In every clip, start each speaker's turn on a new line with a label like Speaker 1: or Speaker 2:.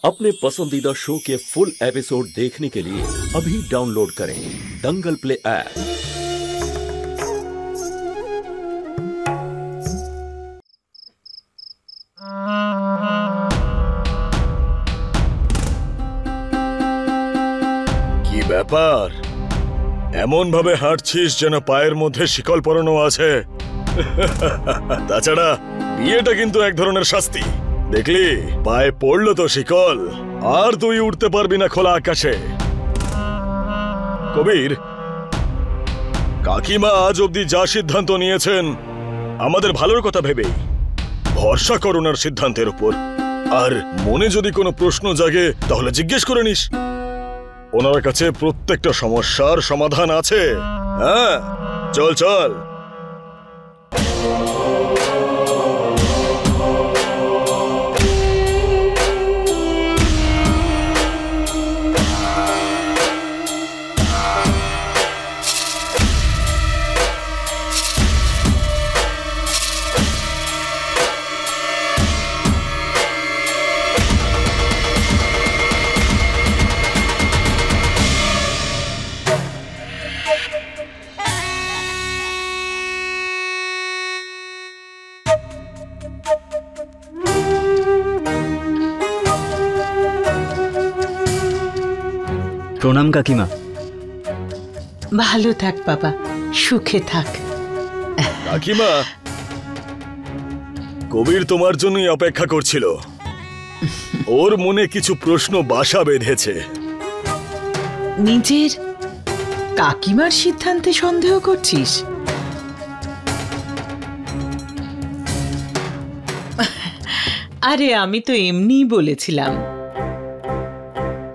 Speaker 1: अपने पसंदीदा शो के फुल एपिसोड देखने के लिए अभी डाउनलोड करें दंगल प्ले ऐप।
Speaker 2: কি ব্যাপার এমন ভাবে হাঁটছিস যেন পায়ের মধ্যে শিকল পরানো আছে? তাছাড়া বিয়েটা কিন্তু এক ধরনের শাস্তি। দেখলি পায়ে পড়লো তো শিকল, আর তুই উঠতে পারবি না খোলা আকাশে। কবির, কাকিমা আজ অব্দি যা সিদ্ধান্ত নিয়েছেন আমাদের ভালোর কথা ভেবেই। ভরসা কর ওনার সিদ্ধান্তের উপর। আর মনে যদি কোনো প্রশ্ন জাগে তাহলে জিজ্ঞেস করে নিস। ওনার কাছে প্রত্যেকটা সমস্যার সমাধান আছে। হ্যাঁ, চল চল।
Speaker 3: প্রণাম কাকিমা।
Speaker 4: ভালো থাক বাবা, সুখে থাক।
Speaker 2: কাকিমা, কবির তোমার জন্যই অপেক্ষা করছিল। ওর মনে কিছু প্রশ্ন বাসা বেঁধেছে।
Speaker 4: নিজের কাকিমার সিদ্ধান্তে সন্দেহ করছিস? আরে আমি তো এমনিই বলেছিলাম,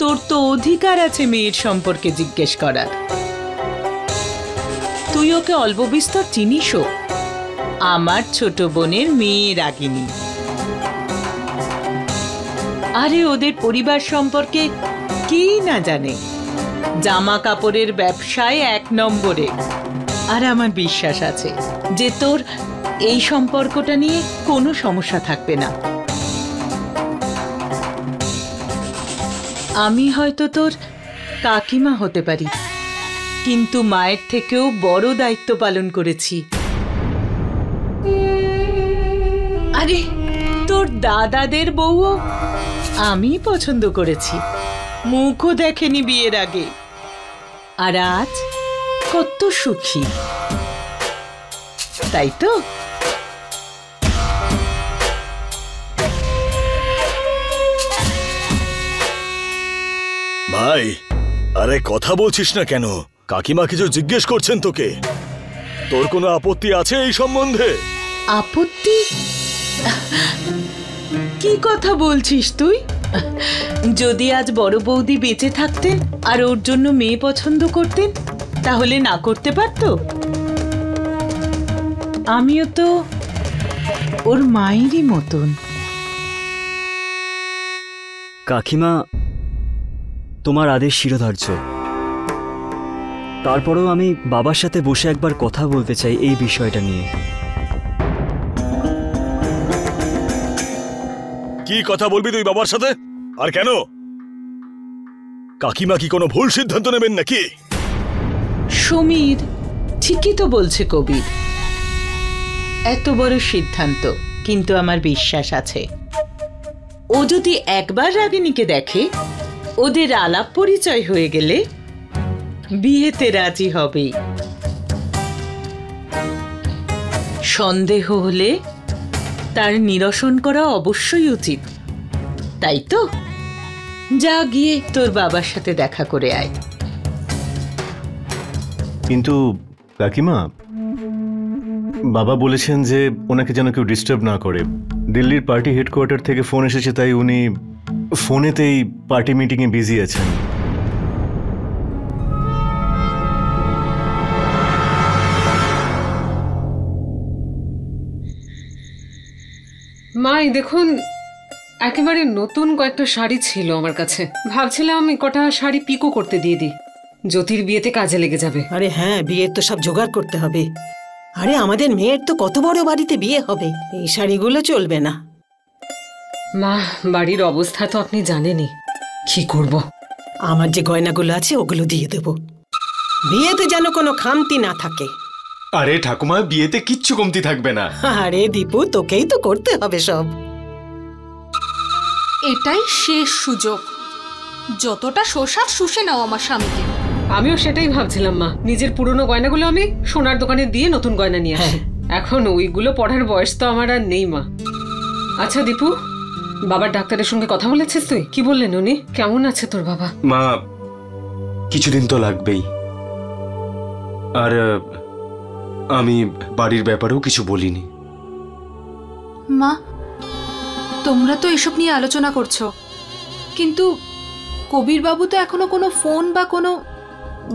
Speaker 4: তোর তো অধিকার আছে মেয়ের সম্পর্কে জিজ্ঞেস করার। তুই ওকে অল্প বিস্তর চিনিসও। আমার ছোট বোনের মেয়ে রাগিনী। আরে ওদের পরিবার সম্পর্কে কি না জানে। জামা কাপড়ের ব্যবসায় 1 নম্বরে। আর আমার বিশ্বাস আছে যে তোর এই সম্পর্কটা নিয়ে কোনো সমস্যা থাকবে না। আমি হয়তো তোর কাকিমা হতে পারি, কিন্তু মায়ের থেকেও বড় দায়িত্ব পালন করেছি। আরে তোর দাদাদের বউও আমি পছন্দ করেছি, মুখও দেখেনি বিয়ের আগে। আর আজ কত সুখী, তাই তো?
Speaker 2: ভাই, আরে কথা বলছিস না কেন? কাকিমা কিছু জিজ্ঞেস করছেন তোকে। তোর কোনো আপত্তি আছে এই সম্বন্ধে?
Speaker 4: আপত্তি? কি কথা বলছিস তুই? যদি আজ বড় বৌদি বেঁচে থাকতেন আর ওর জন্য মেয়ে পছন্দ করতেন, তাহলে না করতে পারতো? আমিও তো ওর মায়েরই মতন।
Speaker 3: কাকিমা, তোমার আদেশ শিরোধার্য। তারপরেও আমি বাবার সাথে বসে একবার কথা বলতে চাই এই বিষয়টা নিয়ে।
Speaker 2: কি কথা বলবি তুই বাবার সাথে? আর কেন? কাকিমা কি কোনো ভুল সিদ্ধান্ত নেবেন নাকি?
Speaker 4: সমীর ঠিকই তো বলছে কবির। এত বড় সিদ্ধান্ত, কিন্তু আমার বিশ্বাস আছে ও যদি একবার রাগিনীকে দেখে, ওদের আলাপ পরিচয় হয়ে গেলে বিয়েতে রাজি হবে। সন্দেহ হলে তার নিরসন করা অবশ্যই উচিত, তাই তো? যা গিয়ে তোর বাবার সাথে দেখা করে আয়।
Speaker 5: কিন্তু কাকিমা, বাবা বলেছেন যে ওনাকে যেন কেউ ডিস্টার্ব না করে। দিল্লির পার্টি হেডকোয়ার্টার থেকে ফোন এসেছে, তাই উনি ফোনেতেই পার্টি মিটিংয়ে বিজি আছেন।
Speaker 6: মা, দেখুন, একেবারে নতুন কয়েকটা শাড়ি ছিল আমার কাছে। ভাবছিলাম কটা শাড়ি পিকো করতে দিয়ে দিই, জ্যোতির বিয়েতে কাজে লেগে যাবে।
Speaker 7: আরে হ্যাঁ, বিয়ের তো সব জোগাড় করতে হবে। আরে আমাদের মেয়ের তো কত বড় বাড়িতে বিয়ে হবে, এই শাড়িগুলো চলবে না।
Speaker 6: মা, বাড়ির অবস্থা তো আপনি জানেনই, কি করব।
Speaker 7: আমার যে গয়নাগুলো আছে ওগুলো দিয়ে দেব, বিয়েতে যেন কোনো খামতি না থাকে।
Speaker 8: আরে ঠাকুমা, বিয়েতে কিচ্ছু কমতি থাকবে না।
Speaker 7: আরে দীপু, তোকেই তো করতে হবে সব।
Speaker 9: এটাই শেষ সুযোগ, যতটা শোষার শুষে নাও আমার স্বামীকে।
Speaker 6: আমিও সেটাই ভাবছিলাম মা, নিজের পুরনো গয়নাগুলো আমি সোনার দোকানে দিয়ে নতুন গয়না নিয়ে আসি। এখন ওইগুলো পড়ার বয়স তো আমার আর নেই মা। আচ্ছা দীপু, বাবার ডাক্তারের সঙ্গে কথা বলেছিস তুই? কি বললেন উনি? কেমন আছে তোর বাবা?
Speaker 8: মা, কিছুদিন তো লাগবেই। আর আমি বাড়ির ব্যাপারেও কিছু বলিনি।
Speaker 9: মা, তোমরা তো এসব নিয়ে আলোচনা করছো, কিন্তু কবির বাবু তো এখনো কোনো ফোন বা কোনো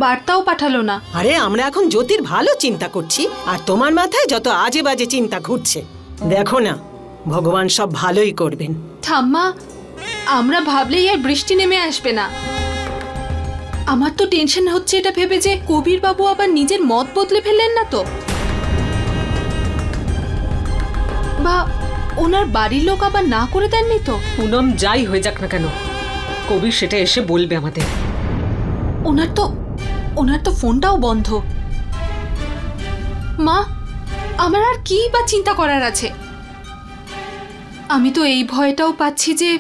Speaker 9: বার্তাও পাঠালো না।
Speaker 7: আরে আমরা এখন জ্যোতির ভালো চিন্তা করছি, আর তোমার মাথায় যত আজে বাজে চিন্তা ঘুরছে। দেখো না, ভগবান সব ভালোই করবেন।
Speaker 9: ঠাম্মা, আমরা ভাবলেই আর বৃষ্টি নেমে আসবে না। আমার তো টেনশন হচ্ছে এটা ভেবে যে কবির বাবু আবার নিজের মত বদলে ফেললেন না তো, বা ওনার বাড়ির লোক আবার না করে দেননি তো।
Speaker 6: পুনম, যাই হয়ে যাক না কেন, কবির সেটা এসে বলবে আমাদের।
Speaker 9: ওনার তো ফোনটাও বন্ধ। মা, আমার আর কি বা চিন্তা করার আছে? আমি তো এই ভয়টাও পাচ্ছি যে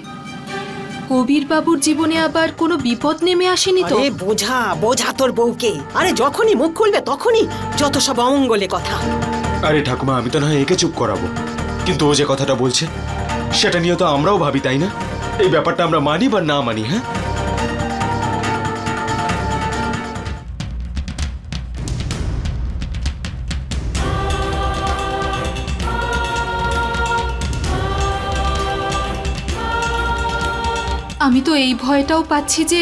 Speaker 9: কবির বাবুর জীবনে আবার কোনো বিপদ নেমে আসেনি তো।
Speaker 7: আরে বোঝা বোঝা তোর বউকে। আরে যখনই মুখ খুলবে তখনই যত সব অমঙ্গলে কথা।
Speaker 8: আরে ঠাকুমা, আমি তো না হয় একে চুপ করাবো, কিন্তু ও যে কথাটা বলছে সেটা নিয়ে তো আমরাও ভাবি, তাই না? এই ব্যাপারটা আমরা মানি বা না মানি। হ্যাঁ,
Speaker 9: আমি তো এই ভয়টাও পাচ্ছি যে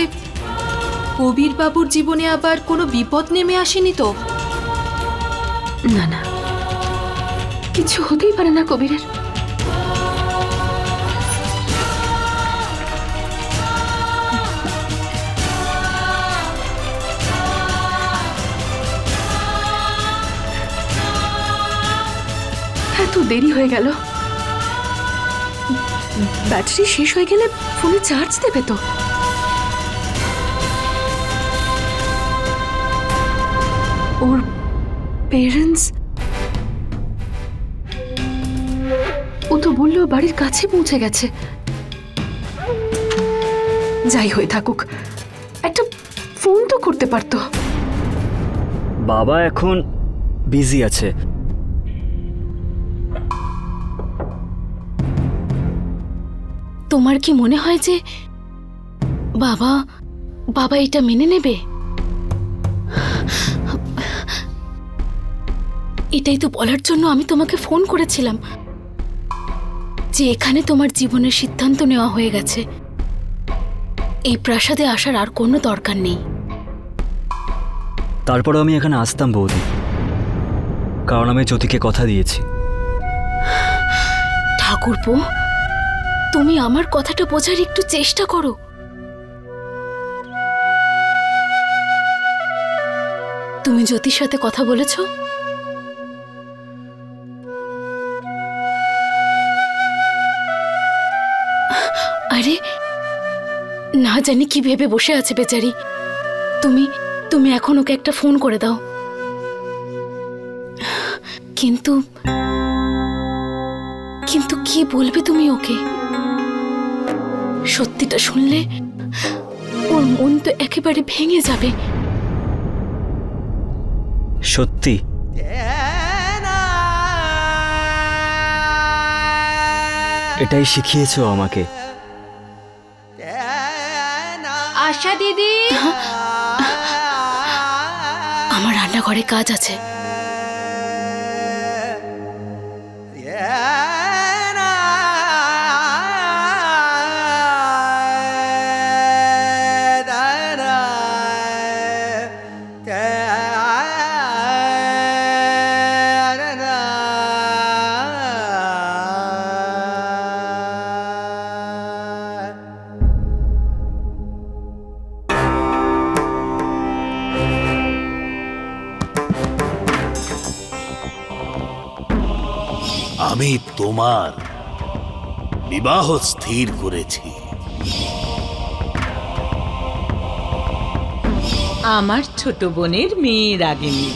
Speaker 9: কবির বাবুর জীবনে আবার কোনো বিপদ নেমে আসেনি তো। না না, কিছু হতেই পারে না কবিরের। এত দেরি হয়ে গেল, ব্যাটারি শেষ হয়ে গেলে ফোনে চার্জ দেবে তো। ওর পেরেন্টস, ও তো বললো বাড়ির কাছে পৌঁছে গেছে। যাই হয়ে থাকুক, একটা ফোন তো করতে পারতো।
Speaker 3: বাবা এখন বিজি আছে।
Speaker 10: তোমার কি মনে হয় যে বাবা এটা মেনে নেবে? এটাই তো বলার জন্য আমি তোমাকে ফোন করেছিলাম যে এখানে তোমার জীবনের সিদ্ধান্ত নেওয়া হয়ে গেছে, এই প্রাসাদে আসার আর কোনো দরকার নেই।
Speaker 3: তারপরও আমি এখানে আসতাম বৌদি, কারণ আমি জ্যোতিকে কথা দিয়েছি।
Speaker 10: ঠাকুরপো, তুমি আমার কথাটা বোঝার একটু চেষ্টা করো। তুমি জ্যোতির সাথে কথা বলেছ? আরে না জানি কি ভেবে বসে আছে বেচারি। তুমি এখন ওকে একটা ফোন করে দাও। কিন্তু কি বলবে তুমি ওকে? সত্যিটা শুনলে ওর মন তো একেবারে ভেঙে যাবে।
Speaker 3: সত্যি? এটাই শিখিয়েছো আমাকে।
Speaker 9: আশা দিদি,
Speaker 10: আমার রান্নাঘরে কাজ আছে।
Speaker 11: আমি তোমার বিবাহ স্থির করেছি।
Speaker 4: আমার ছোট বোনের মেয়ে রাগিনী।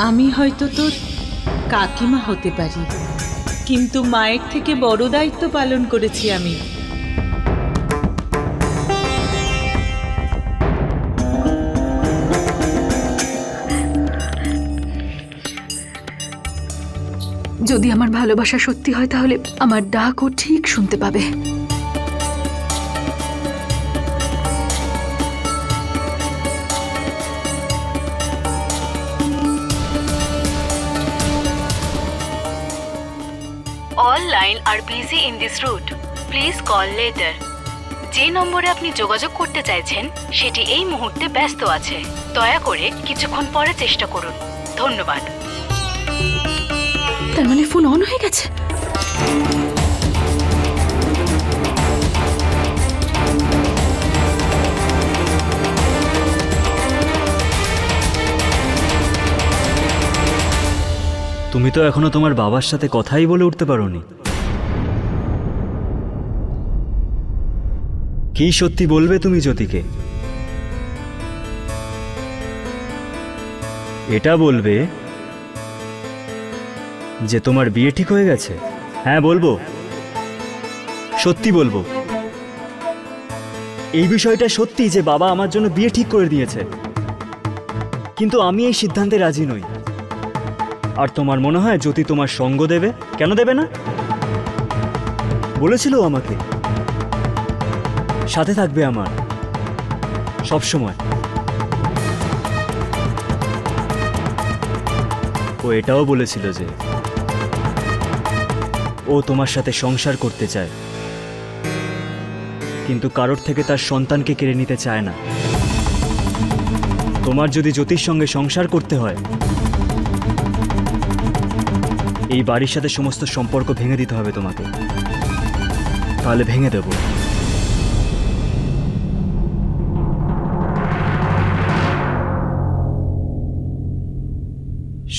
Speaker 4: আমি হয়তো তোর কাকিমা হতে পারি, কিন্তু মায়ের থেকে বড় দায়িত্ব পালন করেছি আমি।
Speaker 9: যদি আমার ভালোবাসা সত্যি হয় তাহলে আমার ডাকও ঠিক শুনতে পাবে।
Speaker 10: All line are busy in this route. Please call later. যে নম্বরে আপনি যোগাযোগ করতে চাইছেন সেটি এই মুহূর্তে ব্যস্ত আছে। দয়া করে কিছুক্ষণ পরে চেষ্টা করুন। ধন্যবাদ।
Speaker 9: তার মানে ফোন অন হয়ে গেছে।
Speaker 3: তুমি তো এখনো তোমার বাবার সাথে কথাই বলে উঠতে পারোনি। কি সত্যি বলবে তুমি জ্যোতিকে? এটা বলবে যে তোমার বিয়ে ঠিক হয়ে গেছে? হ্যাঁ বলবো, সত্যি বলবো। এই বিষয়টা সত্যি যে বাবা আমার জন্য বিয়ে ঠিক করে দিয়েছে, কিন্তু আমি এই সিদ্ধান্তে রাজি নই। আর তোমার মনে হয় জ্যোতি তোমার সঙ্গ দেবে? কেন দেবে না? বলেছিল আমাকে সাথে থাকবে আমার সব সময়। ও এটাও বলেছিল যে ও তোমার সাথে সংসার করতে চায়, কিন্তু কারোর থেকে তার সন্তানকে কেড়ে নিতে চায় না। তোমার যদি জ্যোতির সঙ্গে সংসার করতে হয়, এই বাড়ির সাথে সমস্ত সম্পর্ক ভেঙে দিতে হবে তোমাকে। তাহলে ভেঙে দেব।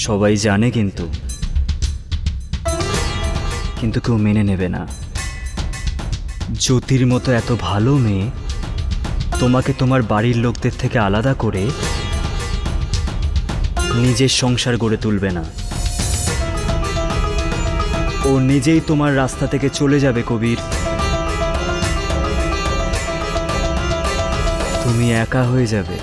Speaker 3: সবাই জানে কিন্তু কেউ মেনে নেবে না। জ্যোতির মতো এত ভালো মেয়ে তোমাকে তোমার বাড়ির লোকদের থেকে আলাদা করে নিজের সংসার গড়ে তুলবে না। ও নিজেই তোমার রাস্তা থেকে চলে যাবে কবির। তুমি একা হয়ে যাবে।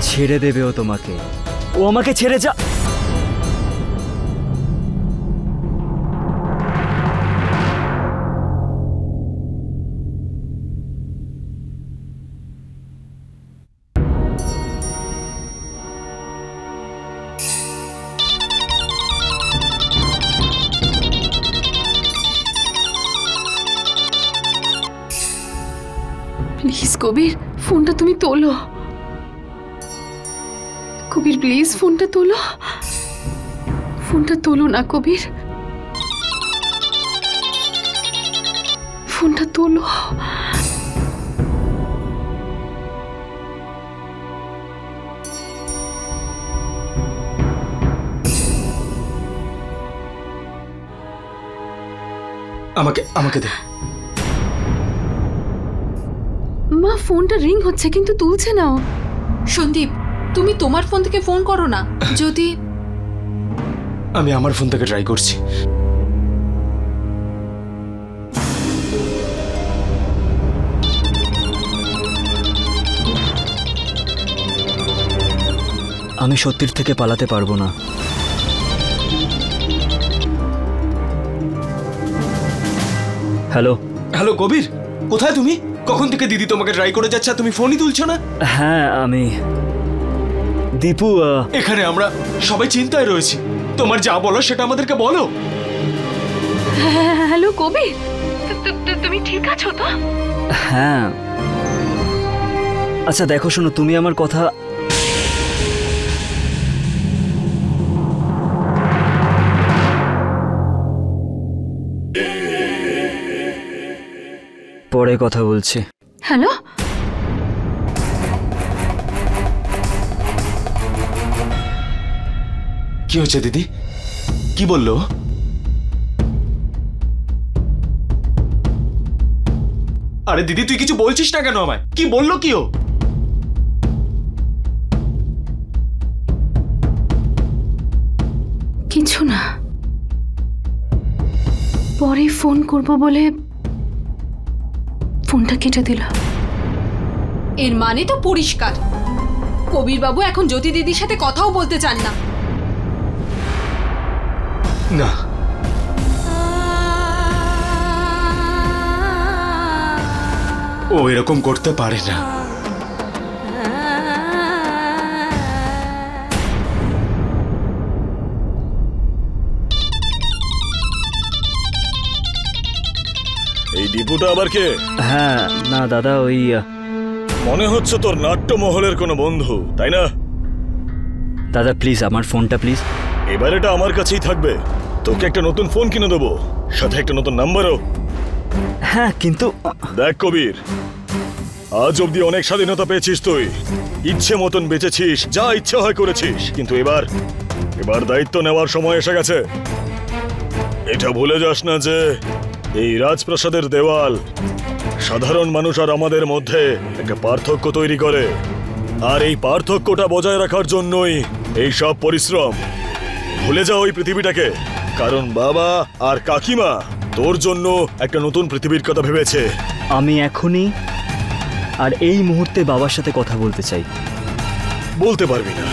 Speaker 3: ছেড়ে দেবে ও তোমাকে। ও আমাকে ছেড়ে যা।
Speaker 9: প্লিজ কবির, ফোনটা তুমি তোলো। কবির প্লিজ ফোনটা তোলো। ফোনটা তোলো না কবির, ফোনটা তোলো।
Speaker 8: আমাকে দে।
Speaker 9: মা ফোনটা রিং হচ্ছে কিন্তু তুলছে না। সন্দীপ, তুমি তোমার ফোন থেকে ফোন করো না। যদি
Speaker 8: আমি আমার ফোন থেকে ট্রাই করছি।
Speaker 3: আমি সত্যির থেকে পালাতে পারবো না। হ্যালো
Speaker 8: হ্যালো কবির, কোথায় তুমি? কখন থেকে দিদি তোমাকে ট্রাই করে যাচ্ছে, তুমি ফোনই তুলছো না।
Speaker 3: হ্যাঁ আমি দীপু।
Speaker 8: এখানে আমরা সবাই চিন্তায় রয়েছি, তোমার যা বলো সেটা আমাদেরকে বলো।
Speaker 9: হ্যালো কবির, তুমি ঠিক আছো তো?
Speaker 3: হ্যাঁ আচ্ছা দেখো শোনো, তুমি আমার কথা পরে কথা বলছি।
Speaker 9: হ্যালো
Speaker 8: কি হচ্ছে দিদি? কি বললো? আরে দিদি তুই কিছু বলছিস না কেন আমায়? কি বললো কি ও?
Speaker 9: কিছু না, পরে ফোন করব বলে ফোনটা কেটে দিল। এর মানে তো পরিষ্কার, কবির বাবু এখন জ্যোতি দিদির সাথে কথাও বলতে চান না।
Speaker 8: না, ও এরকম করতে পারে না।
Speaker 2: এই দীপুটা আবার কে?
Speaker 3: হ্যাঁ না দাদা, ওই
Speaker 2: মনে হচ্ছে তোর নাট্য মহলের কোনো বন্ধু, তাই না?
Speaker 3: দাদা প্লিজ আমার ফোনটা প্লিজ।
Speaker 2: এবার এটা আমার কাছেই থাকবে। তোকে একটা নতুন ফোন কিনে দেবো, সাথে একটা নতুন নাম্বারও।
Speaker 3: হ্যাঁ কিন্তু
Speaker 2: দেখ কবির, আজ অব্দি অনেক স্বাধীনতা পেয়েছিস তুই, ইচ্ছে মতন বেঁচেছিস, যা ইচ্ছে হয় করেছিস, কিন্তু এবার দায়িত্ব নেওয়ার সময় এসে গেছে। এটা ভুলে যাস না যে এই রাজপ্রাসাদের দেওয়াল সাধারণ মানুষ আর আমাদের মধ্যে একটা পার্থক্য তৈরি করে, আর এই পার্থক্যটা বজায় রাখার জন্যই এই সব পরিশ্রম। ভুলে যাও ওই পৃথিবীটাকে, কারণ বাবা আর কাকিমা তোর জন্য একটা নতুন পৃথিবীর কথা ভেবেছে।
Speaker 3: আমি এখনই আর এই মুহূর্তে বাবার সাথে কথা বলতে চাই।
Speaker 2: বলতে পারবি না?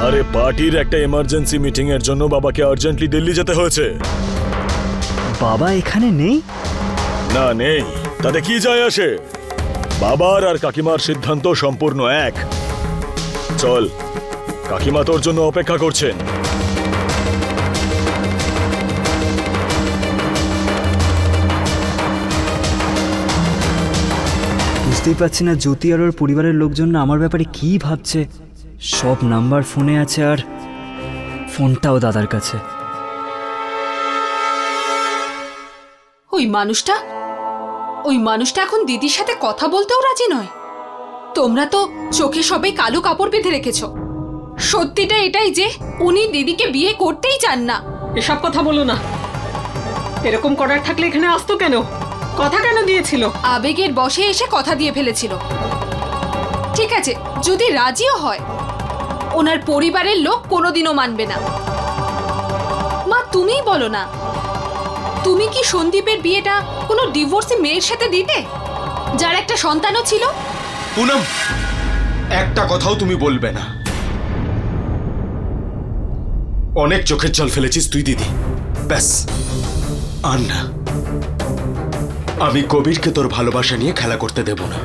Speaker 2: আরে পার্টির একটা এমার্জেন্সি মিটিং এর জন্য বাবাকে আর্জেন্টলি দিল্লি যেতে হয়েছে।
Speaker 3: বাবা এখানে নেই?
Speaker 2: না নেই, তাতে কি যায় আসে? বাবার আর কাকিমার সিদ্ধান্ত সম্পূর্ণ এক। চল, কাকিমা তোর জন্য অপেক্ষা করছেন।
Speaker 3: বুঝতেই পারছি না জ্যোতি আর ওর পরিবারের লোকজন আমার ব্যাপারে কি ভাবছে। সব নাম্বার ফোনে আছে আর ফোনটাও দাদার কাছে।
Speaker 9: ওই মানুষটা এখন দিদির সাথে কথা বলতেও রাজি নয়। তোমরা তো চোখে সবাই কালো কাপড় বেঁধে রেখেছো। সত্যিটা এটাই যে উনি দিদিকে বিয়ে করতেই চান না।
Speaker 6: এসব কথা বলো না। এরকম করার থাকলে এখানে আসতো কেন? কথা কেন দিয়েছিল?
Speaker 9: আবেগের বশে এসে কথা দিয়ে ফেলেছিল। ঠিক আছে, যদি রাজিও হয়, ওনার পরিবারের লোক কোনোদিনও মানবে না। মা তুমিই বলো না, তুমি কি সন্দীপের বিয়েটা কোনো ডিভোর্সি মেয়ের সাথে দিতে, যার একটা সন্তানও ছিল?
Speaker 8: পুনম, একটা কথাও তুমি বলবে না। অনেক চোখের জল ফেলেছিস তুই দিদি, ব্যাস আর না। আমি কবিরকে তোর ভালোবাসা নিয়ে খেলা করতে দেব না।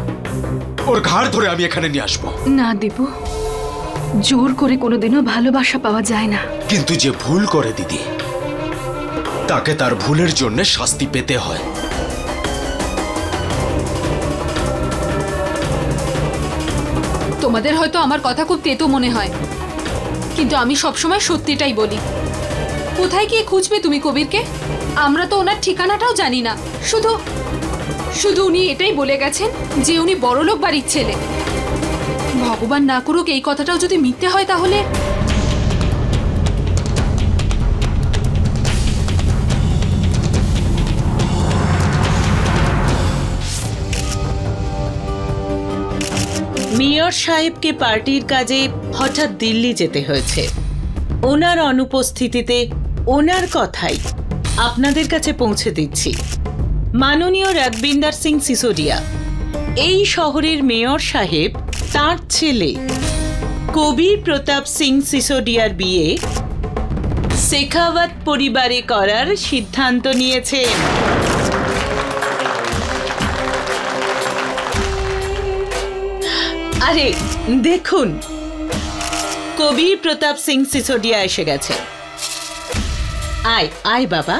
Speaker 8: ওর ঘাড় ধরে আমি এখানে নিয়ে আসবো।
Speaker 9: না দীপু, জোর করে কোনোদিনও ভালোবাসা পাওয়া যায় না।
Speaker 8: কিন্তু যে ভুল করে দিদি, তাকে তার ভুলের জন্য শাস্তি পেতে হয়।
Speaker 9: তোমাদের হয়তো আমার কথা খুব তেতো মনে হয়, কিন্তু আমি সবসময় সত্যিটাই বলি। কোথায় গিয়ে খুঁজবে তুমি কবিরকে? আমরা তো ওনার ঠিকানাটাও জানি না। শুধু উনি এটাই বলে গেছেন যে উনি বড়লোক বাড়ির ছেলে। ভগবান না করুক এই কথাটাও যদি মিথ্যে হয়, তাহলে
Speaker 4: মেয়র সাহেবকে পার্টির কাজে হঠাৎ দিল্লি যেতে হয়েছে। ওনার অনুপস্থিতিতে ওনার কথাই আপনাদের কাছে পৌঁছে দিচ্ছি। মাননীয় রঘবিন্দর সিং সিসোডিয়া, এই শহরের মেয়র সাহেব তার ছেলে কবির প্রতাপ সিং সিসোডিয়ার বিয়ে শেখাওয়াত পরিবারে করার সিদ্ধান্ত নিয়েছেন। আরে দেখুন, কবির প্রতাপ সিং সিসোডিয়া এসে গেছে। আয় আয় বাবা।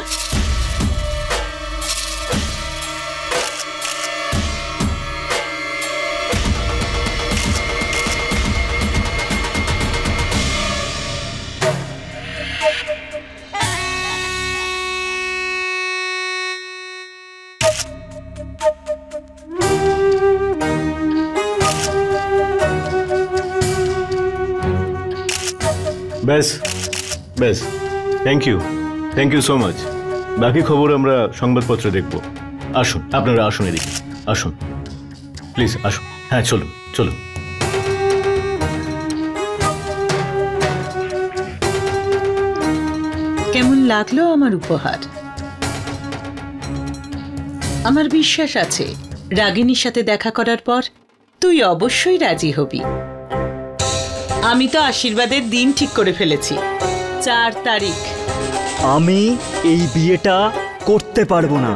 Speaker 5: ব্যাস ব্যাস, থ্যাংক ইউ সো মাচ। বাকি খবর আমরা সংবাদপত্রে দেখব। আসুন, আপনারা আসুন, এদিকে আসুন, প্লিজ আসুন। হ্যাঁ, চলুন চলুন।
Speaker 4: কেমন লাগলো আমার উপহার? আমার বিশ্বাস আছে রাগিনীর সাথে দেখা করার পর তুই অবশ্যই রাজি হবি। আমি তো আশীর্বাদের দিন ঠিক করে ফেলেছি, 4 তারিখ।
Speaker 3: আমি এই বিয়েটা করতে পারবো না।